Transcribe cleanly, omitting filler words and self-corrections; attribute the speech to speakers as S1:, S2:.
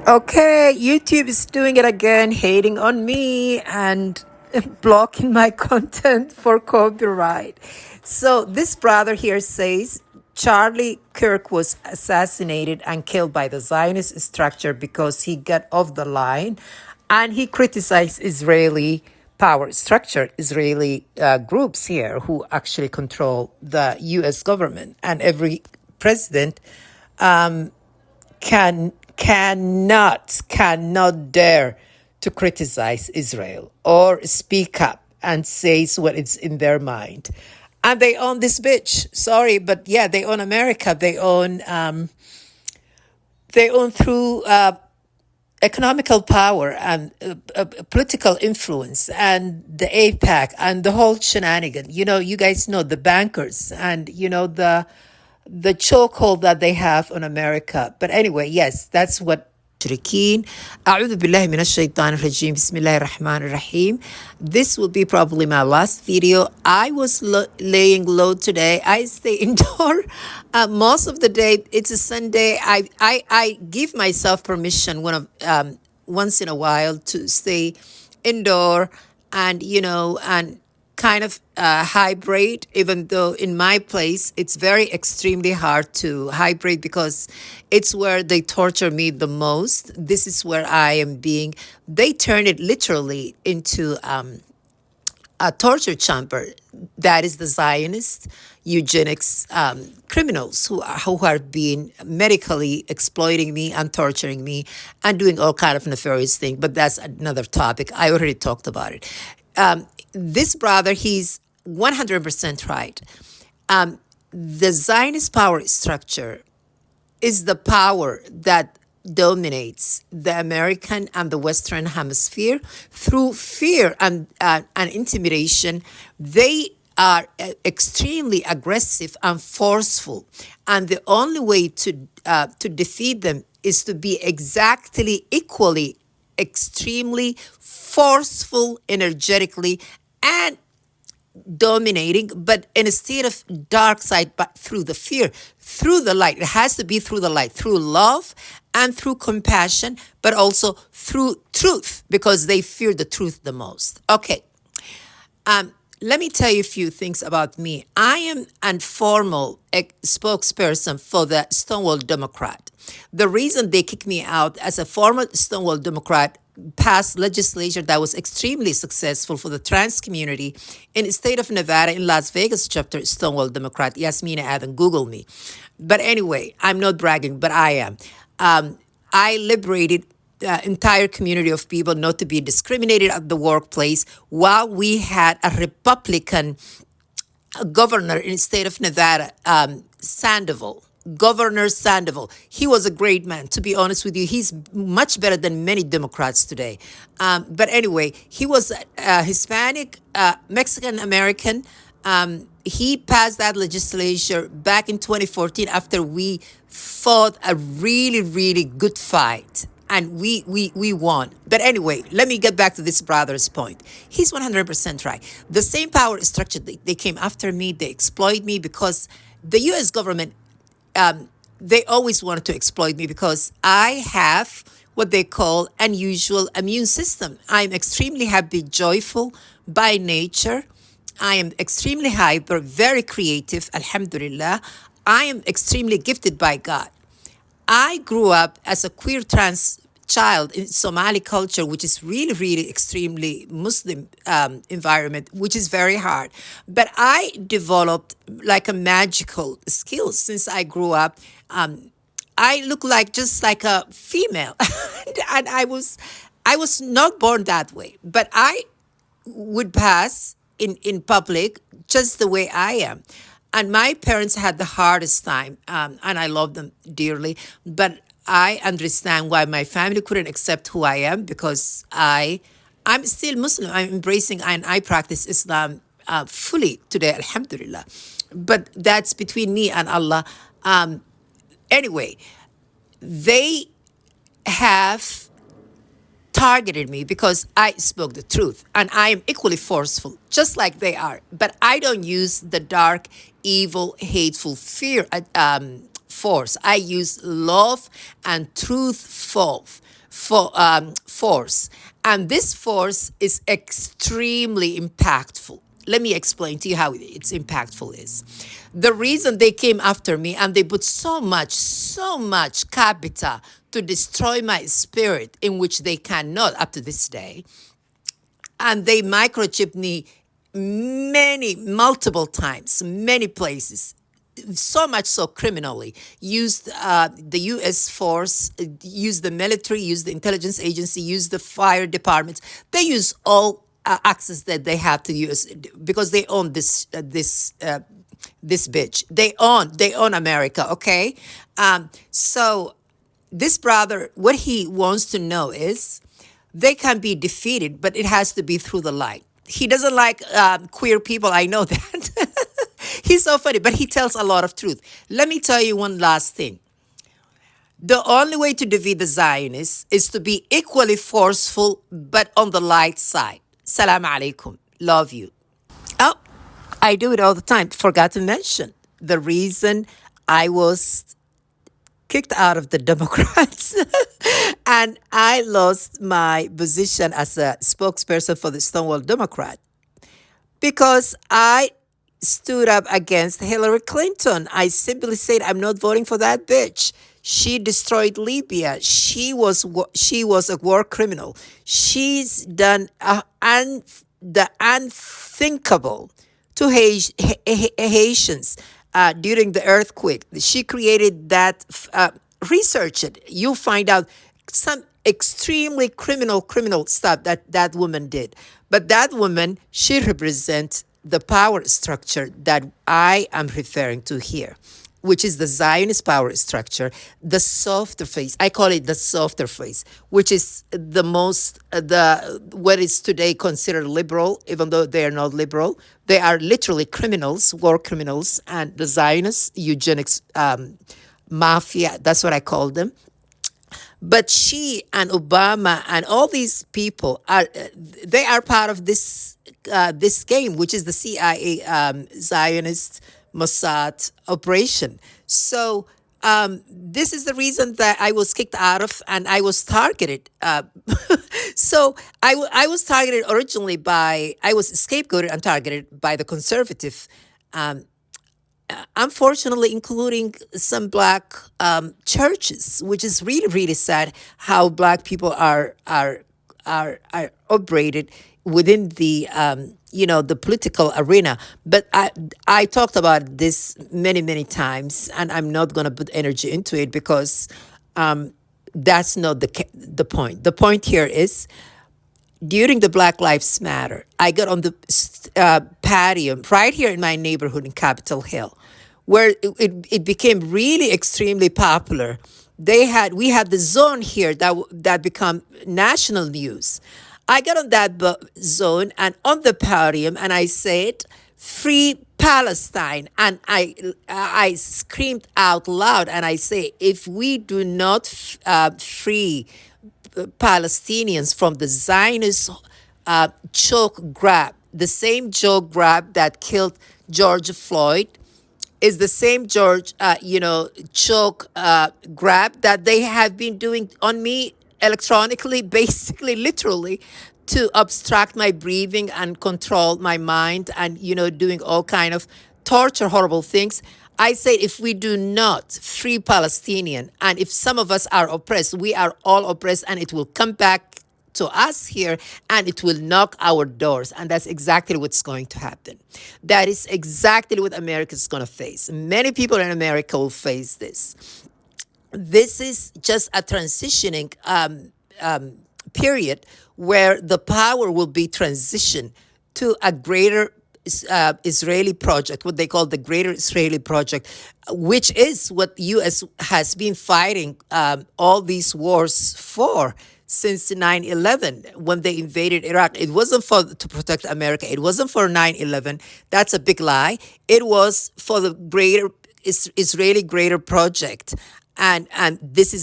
S1: Okay, YouTube is doing it again, hating on me and blocking my content for copyright. So this brother here says Charlie Kirk was assassinated and killed by the Zionist structure because he got off the line and he criticized Israeli power structure, Israeli groups here who actually control the US government, and every president cannot dare to criticize Israel or speak up and say what is in their mind. And they own this bitch. Sorry, but yeah, they own America. They own through economical power and political influence and the APAC and the whole shenanigan. You know, you guys know the bankers and the chokehold that they have on America. But anyway, yes, that's what مشركين أعوذ بالله من الشيطان الرجيم بسم الله الرحمن الرحيم. This will be probably my last video. I was laying low today. I stay indoor most of the day. It's a Sunday. I give myself permission once in a while to stay indoor and and kind of hybrid, even though in my place it's very extremely hard to hybrid because it's where they torture me the most. This is where I am being, they turn it literally into a torture chamber. That is the Zionist eugenics criminals who are being medically exploiting me and torturing me and doing all kind of nefarious things. But that's another topic. I already talked about it. This brother, he's 100% right. The Zionist power structure is the power that dominates the American and the Western hemisphere through fear and intimidation. They are extremely aggressive and forceful, and the only way to defeat them is to be exactly equally extremely forceful energetically and dominating, but instead of dark side, but through the fear, through the light. It has to be through the light, through love and through compassion, but also through truth, because they fear the truth the most. Okay. Let me tell you a few things about me. I am a formal spokesperson for the Stonewall Democrat. The reason they kicked me out as a former Stonewall Democrat passed legislation that was extremely successful for the trans community in the state of Nevada in Las Vegas chapter Stonewall Democrat. Yasmina Adam, Google me. But anyway, I'm not bragging, but I am. I liberated the entire community of people not to be discriminated at the workplace while we had a Republican governor in the state of Nevada, Sandoval. Governor Sandoval. He was a great man, to be honest with you. He's much better than many Democrats today. But anyway, he was Hispanic, Mexican American. He passed that legislation back in 2014 after we fought a really, really good fight. And we won. But anyway, let me get back to this brother's point. He's 100% right. The same power structure, they came after me, they exploit me because the US government, they always wanted to exploit me because I have what they call unusual immune system. I'm extremely happy, joyful by nature. I am extremely hyper, very creative, alhamdulillah. I am extremely gifted by God. I grew up as a queer trans child in Somali culture, which is really, really extremely Muslim environment, which is very hard. But I developed like a magical skill since I grew up. I look like just like a female, and I was not born that way, but I would pass in public just the way I am. And my parents had the hardest time, and I love them dearly. But I understand why my family couldn't accept who I am because I'm still Muslim. I'm embracing and I practice Islam fully today, alhamdulillah. But that's between me and Allah. Anyway, they have targeted me because I spoke the truth and I am equally forceful, just like they are. But I don't use the dark, evil, hateful fear force. I use love and truthful force. And this force is extremely impactful. Let me explain to you how it's impactful is. The reason they came after me and they put so much capital to destroy my spirit, in which they cannot up to this day, and they microchipped me multiple times, many places, so much so criminally. Used the U.S. force, used the military, used the intelligence agency, used the fire department. They use all access that they have to use because they own this bitch. They own America. Okay, so this brother, what he wants to know is they can be defeated, but it has to be through the light. He doesn't like queer people. I know that. He's so funny, but he tells a lot of truth. Let me tell you one last thing. The only way to defeat the Zionists is to be equally forceful, but on the light side. Salam alaikum. Love you. Oh, I do it all the time. Forgot to mention the reason I was kicked out of the Democrats and I lost my position as a spokesperson for the Stonewall Democrat because I stood up against Hillary Clinton. I simply said, I'm not voting for that bitch. She destroyed Libya. She was a war criminal. She's done the unthinkable to Haitians during the earthquake. She created that. Research it. You'll find out some extremely criminal stuff that woman did. But that woman, she represents the power structure that I am referring to here, which is the Zionist power structure, the softer face. I call it the softer face, which is the most, what is today considered liberal, even though they are not liberal. They are literally criminals, war criminals, and the Zionists, eugenics mafia, that's what I call them. But she and Obama and all these people they are part of this game, which is the CIA Zionist Mossad operation. So this is the reason that I was kicked out of and I was targeted. So I was targeted originally I was scapegoated and targeted by the conservative. Unfortunately, including some black churches, which is really sad. How black people are operated within the the political arena. But I talked about this many times, and I'm not going to put energy into it because that's not the point. The point here is during the Black Lives Matter, I got on the patio right here in my neighborhood in Capitol Hill, where it became really extremely popular. We had the zone here that become national news. I got on that zone and on the podium, and I said, "Free Palestine," and I screamed out loud, and I say, if we do not free Palestinians from the Zionist choke grab, the same choke grab that killed George Floyd, is the same choke grab that they have been doing on me electronically, basically, literally, to obstruct my breathing and control my mind and, doing all kind of torture, horrible things. I said, if we do not free Palestinian, and if some of us are oppressed, we are all oppressed, and it will come back to us here, and it will knock our doors. And that's exactly what's going to happen. That is exactly what America is going to face. Many people in America will face this. This is just a transitioning period where the power will be transitioned to a greater Israeli project, what they call the Greater Israeli Project, which is what U.S. has been fighting all these wars for since 9/11 when they invaded Iraq. It wasn't to protect America. It wasn't for 9/11. That's a big lie. It was for the greater Israeli Greater Project, and this is